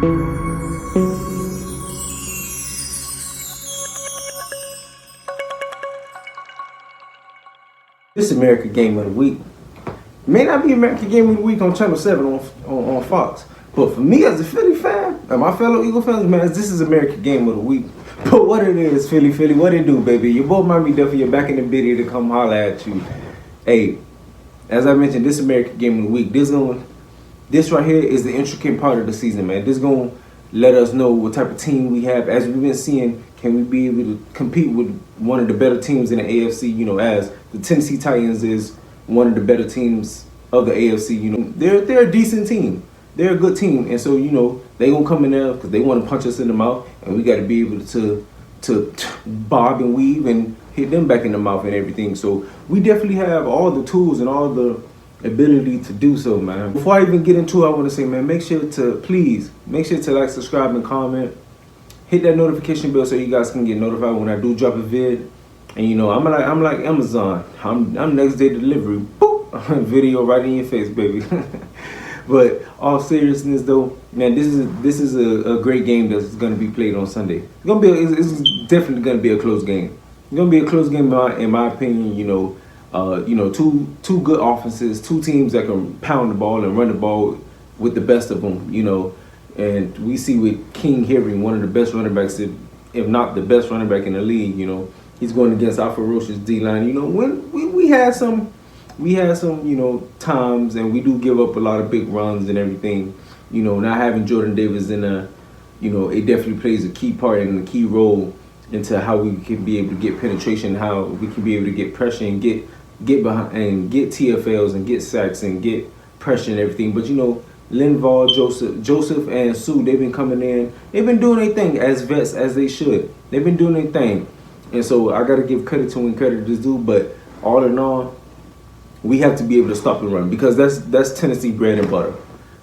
This America Game of the Week may not be American Game of the Week on Channel 7 on Fox, but for me as a Philly fan and my fellow Eagle fans, man, this is American Game of the Week. But what it is, Philly, what it do, baby? Your boy Miami Duffy, you're back in the video to come holler at you. Hey, as I mentioned, this American Game of the Week, this right here is the intricate part of the season, man. This gonna let us know what type of team we have. As we've been seeing, can we be able to compete with one of the better teams in the AFC? You know, as the Tennessee Titans is one of the better teams of the AFC. You know, they're a decent team. They're a good team, and so you know they gonna come in there because they want to punch us in the mouth, and we got to be able to bob and weave and hit them back in the mouth and everything. So we definitely have all the tools and all the ability to do so, man. Before I even get into it, I want to say, man, make sure to like, subscribe, and comment. Hit that notification bell so you guys can get notified when I do drop a vid. And you know, I'm like Amazon. I'm next day delivery. Boop, video right in your face, baby. But all seriousness though, man, this is a great game that's gonna be played on Sunday. It's definitely gonna be a close game. It's gonna be a close game in my opinion. You know, two good offenses, two teams that can pound the ball and run the ball with the best of them. You know, and we see with King Henry, one of the best running backs, if not the best running back in the league. You know, he's going against our ferocious D-line. You know, when we had some, you know, times, and we do give up a lot of big runs and everything. You know, not having Jordan Davis in you know, it definitely plays a key part and a key role into how we can be able to get penetration, how we can be able to get pressure and get behind and get TFLs and get sacks and get pressure and everything. But you know, Linval, Joseph and Sue, they've been coming in. They've been doing their thing as vets, as they should. They've been doing their thing. And so I got to give credit to when credit is due. But all in all, we have to be able to stop the run because that's Tennessee bread and butter.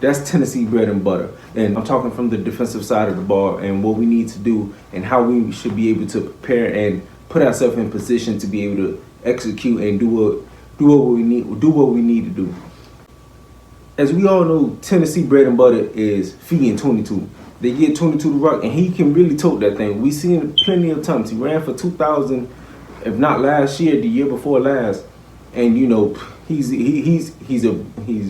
That's Tennessee bread and butter. And I'm talking from the defensive side of the ball and what we need to do and how we should be able to prepare and put ourselves in position to be able to execute and do what we need to do. As we all know, Tennessee bread and butter is feeding 22. They get 22 to rock, and he can really tote that thing. We seen it plenty of times. He ran for 2,000, if not last year, the year before last. And you know, he's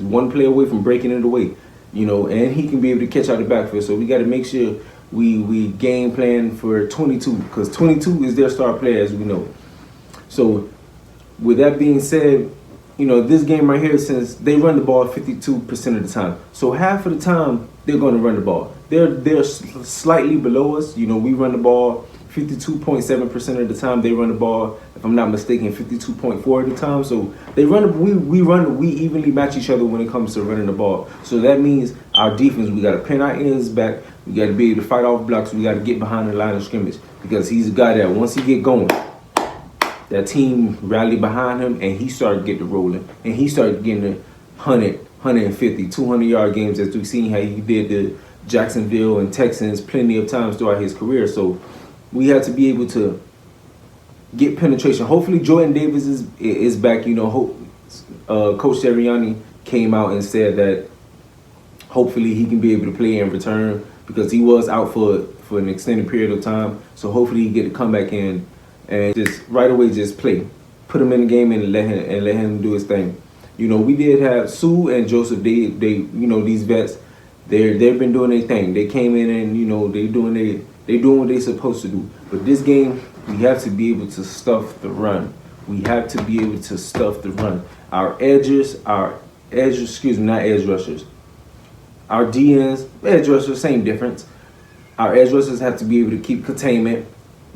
one play away from breaking it away. You know, and he can be able to catch out the backfield. So we got to make sure we game plan for 22 because 22 is their star player, as we know. So with that being said, you know, this game right here, since they run the ball 52% of the time, so half of the time they're going to run the ball. They're slightly below us. You know, we run the ball 52.7% of the time. They run the ball, if I'm not mistaken, 52.4% of the time. So they we evenly match each other when it comes to running the ball. So that means our defense, we got to pin our ends back. We got to be able to fight off blocks. We got to get behind the line of scrimmage because he's a guy that once he get going, that team rallied behind him, and he started getting rolling, and he started getting the 100, 150, 200-yard games as we've seen how he did the Jacksonville and Texans plenty of times throughout his career. So we have to be able to get penetration. Hopefully Jordan Davis is back. You know, Coach Sirianni came out and said that hopefully he can be able to play and return because he was out for an extended period of time. So hopefully he get to come back in and just right away just play, put him in the game and let him do his thing. You know, we did have Sue and Joseph. They you know, these vets, they've been doing their thing. They came in and you know they doing what they supposed to do. But this game, we have to be able to stuff the run. We have to be able to stuff the run. Our edges, not edge rushers. Our DNs, edge rushers, same difference. Our edge rushers have to be able to keep containment,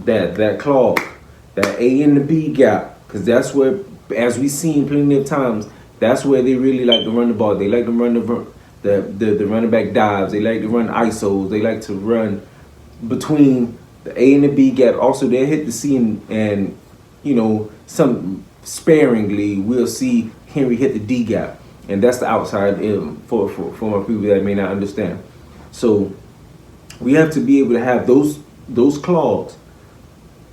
that clog, that A and the B gap, because that's where, as we've seen plenty of times, that's where they really like to run the ball. They like to run the running back dives. They like to run ISOs. They like to run between the A and the B gap. Also, they hit the C and you know, some sparingly we'll see Henry hit the D gap, and that's the outside for my people that may not understand. So we have to be able to have those clogs.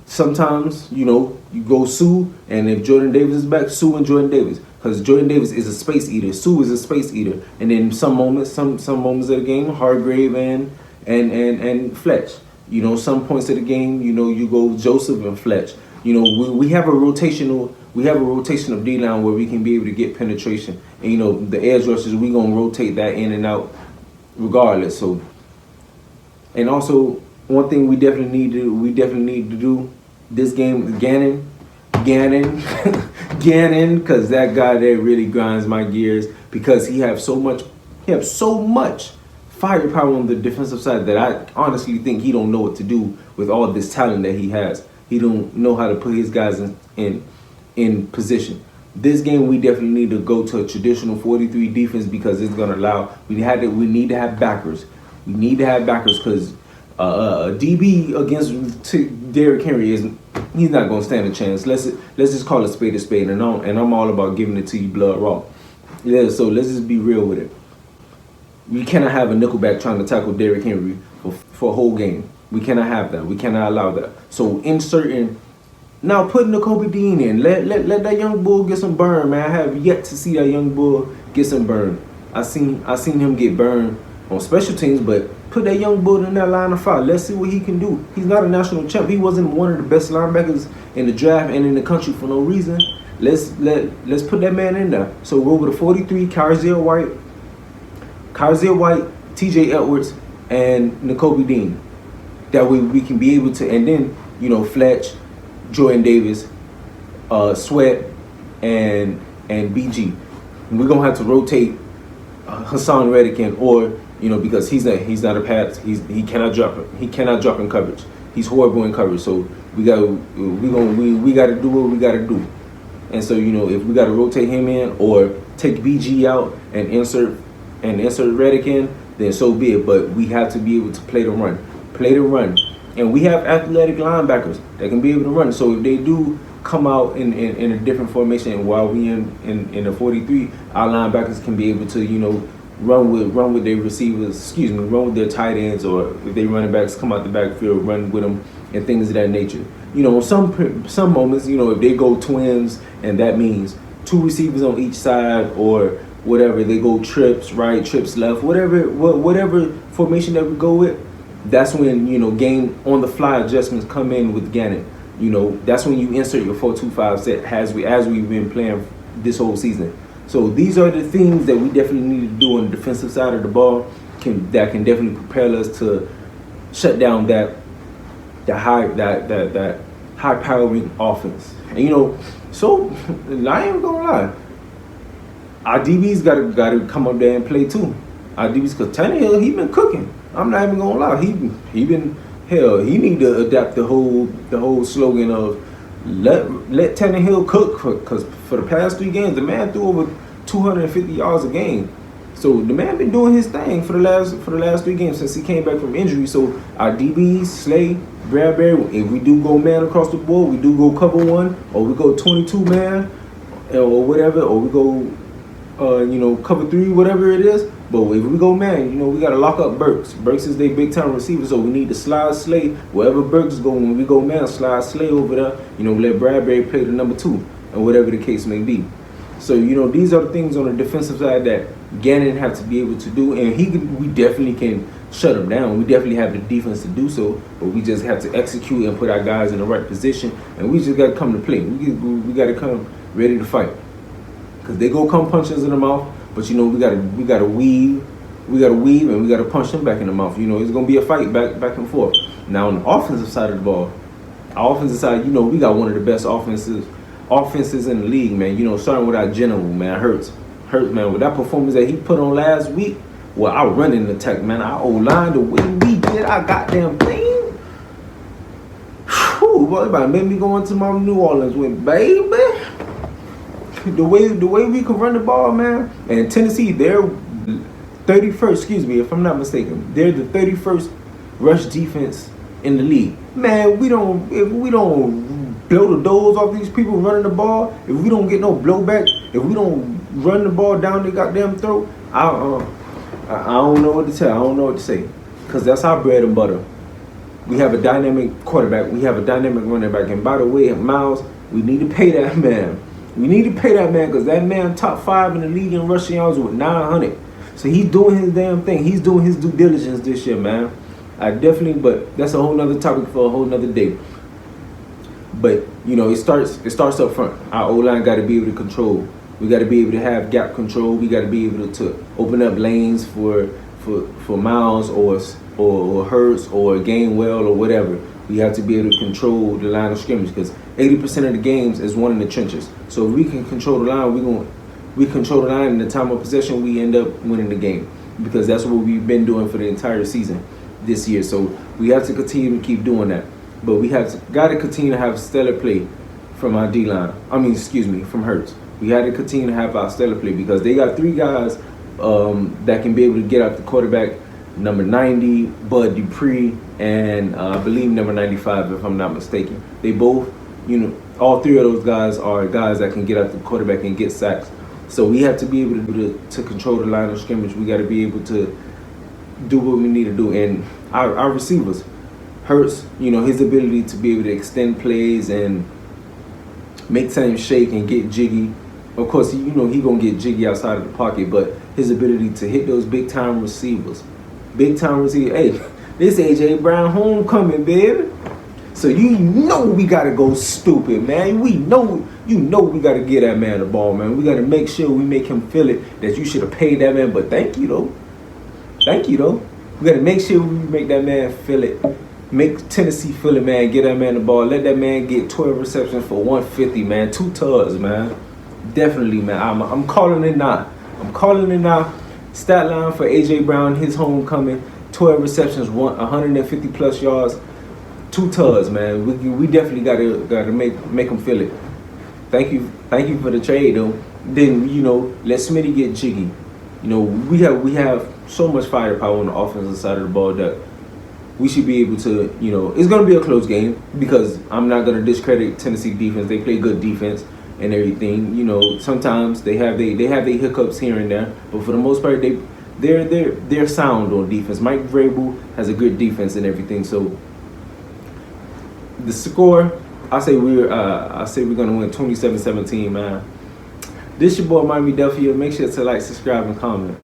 Sometimes, you know, you go Sue, and if Jordan Davis is back, Sue and Jordan Davis, because Jordan Davis is a space eater. Sue is a space eater, and then some moments of the game, Hargrave and Fletch. You know, some points of the game, you know, you go Joseph and Fletch. You know, we have a rotational of D line where we can be able to get penetration. And you know, the edge rushers, we gonna rotate that in and out regardless. So, and also one thing we definitely need to do this game, Gannon, Gannon, because that guy there really grinds my gears because he have so much firepower on the defensive side that I honestly think he don't know what to do with all this talent that he has. He don't know how to put his guys in position. This game we definitely need to go to a traditional 43 defense because it's gonna allow. We need to have backers. We need to have backers because DB against Derrick Henry he's not gonna stand a chance. Let's just call a spade, and I'm all about giving it to you blood raw. Yeah, so let's just be real with it. We cannot have a nickelback trying to tackle Derrick Henry for a whole game. We cannot have that. We cannot allow that. So inserting now, putting Nakobe Dean in, let that young bull get some burn, man. I have yet to see that young bull get some burn. I seen him get burned on special teams, but put that young bull in that line of fire. Let's see what he can do. He's not a national champ. He wasn't one of the best linebackers in the draft and in the country for no reason. Let's put that man in there. So we're over to 43, Kyzir White, TJ Edwards, and Nakobe Dean. That way we can be able to, and then, you know, Fletch, Jordan Davis, Sweat, and BG. And we're gonna have to rotate Hassan Reddick in, or you know, because he's not a pass. He cannot drop it. He cannot drop in coverage. He's horrible in coverage. So we got to do what we gotta do. And so, you know, if we gotta rotate him in or take BG out and insert Reddick in, then so be it. But we have to be able to play the run. And we have athletic linebackers that can be able to run. So if they do come out in a different formation while we in the 43, our linebackers can be able to, you know, run with their receivers, run with their tight ends, or if they running backs come out the backfield, run with them and things of that nature. You know, some moments, you know, if they go twins and that means two receivers on each side or whatever, they go trips right, trips left, whatever formation that we go with. That's when, you know, game on the fly adjustments come in with Gannon. You know, that's when you insert your 4-2-5 set as we've been playing this whole season. So these are the things that we definitely need to do on the defensive side of the ball that can definitely propel us to shut down that high powering offense. And you know, so I ain't gonna lie, our DBs gotta come up there and play too. Our DBs, because Tannehill, he been cooking. I'm not even gonna lie. He need to adapt the whole slogan of let Tannehill cook, because for the past 3 games the man threw over 250 yards a game. So the man been doing his thing for the last 3 games since he came back from injury. So our DBs, Slay, Bradbury, if we do go man across the board, we do go cover 1, or we go 22 man, or whatever, or we go cover 3, whatever it is. But if we go man, you know, we gotta lock up Burks. Burks is their big time receiver, so we need to slide Slay wherever Burks is going. When we go man, slide Slay over there. You know, let Bradbury play the number 2, and whatever the case may be. So, you know, these are the things on the defensive side that Gannon have to be able to do, and we definitely can shut him down. We definitely have the defense to do so, but we just have to execute and put our guys in the right position, and we just got to come to play. We got to come ready to fight, because they go come punch us in the mouth, but you know, we gotta weave, and we gotta punch them back in the mouth. You know, it's gonna be a fight back and forth. Now on the offensive side of the ball, our offensive side, you know, we got one of the best offenses in the league, man. You know, starting with our general, man, Hurts, man, with that performance that he put on last week. Well, our running attack, man, our O-line, the way we did our goddamn thing. Whew, boy, about made me go into my New Orleans with, baby. The way we can run the ball, man. And Tennessee, they're 31st, excuse me, if I'm not mistaken. They're the 31st rush defense in the league. Man, if we don't blow the doors off these people running the ball, if we don't get no blowback, if we don't run the ball down their goddamn throat, I don't know what to tell. I don't know what to say. Because that's our bread and butter. We have a dynamic quarterback. We have a dynamic running back. And by the way, Miles, we need to pay that man. We need to pay that man, because that man top 5 in the league in rushing yards with 900. So he's doing his damn thing. He's doing his due diligence this year, man. I definitely, but that's a whole nother topic for a whole nother day. But it starts up front. Our O line got to be able to control. We got to be able to have gap control. We got to be able to open up lanes for Miles or Hurts or Gainwell or whatever. We have to be able to control the line of scrimmage because 80% of the games is won in the trenches. So if we can control the line, we control the line in the time of possession, we end up winning the game because that's what we've been doing for the entire season this year. So we have to continue to keep doing that. But we got to continue to have stellar play from our D-line. From Hurts. We had to continue to have our stellar play because they got 3 guys that can be able to get out the quarterback. Number 90, Bud Dupree, and I believe number 95, if I'm not mistaken. They both, all 3 of those guys are guys that can get out the quarterback and get sacks. So we have to be able to control the line of scrimmage. We got to be able to do what we need to do. And our receivers, Hurts, his ability to be able to extend plays and make time shake and get jiggy. Of course, he gonna get jiggy outside of the pocket, but his ability to hit those big time receivers. Hey, this AJ Brown homecoming, baby. So we gotta go stupid, man. We know we gotta get that man the ball, man. We gotta make sure we make him feel it that you should have paid that man, but thank you though. We gotta make sure we make that man feel it. Make Tennessee feel it, man. Get that man the ball. Let that man get 12 receptions for 150, man. 2 tugs, man. Definitely, man. I'm calling it now. Stat line for AJ Brown, his homecoming, 12 receptions, 150 plus yards, 2 tugs, man. We definitely gotta make him feel it. Thank you for the trade though. Then let Smitty get jiggy. We have so much firepower on the offensive side of the ball that we should be able to, it's gonna be a close game because I'm not gonna discredit Tennessee defense. They play good defense and everything. Sometimes they have their hiccups here and there, but for the most part they're sound on defense. Mike Vrabel has a good defense and everything. So the score, I say we're gonna win 27-17, man. This your boy Miami Delphia. Make sure to like, subscribe, and comment.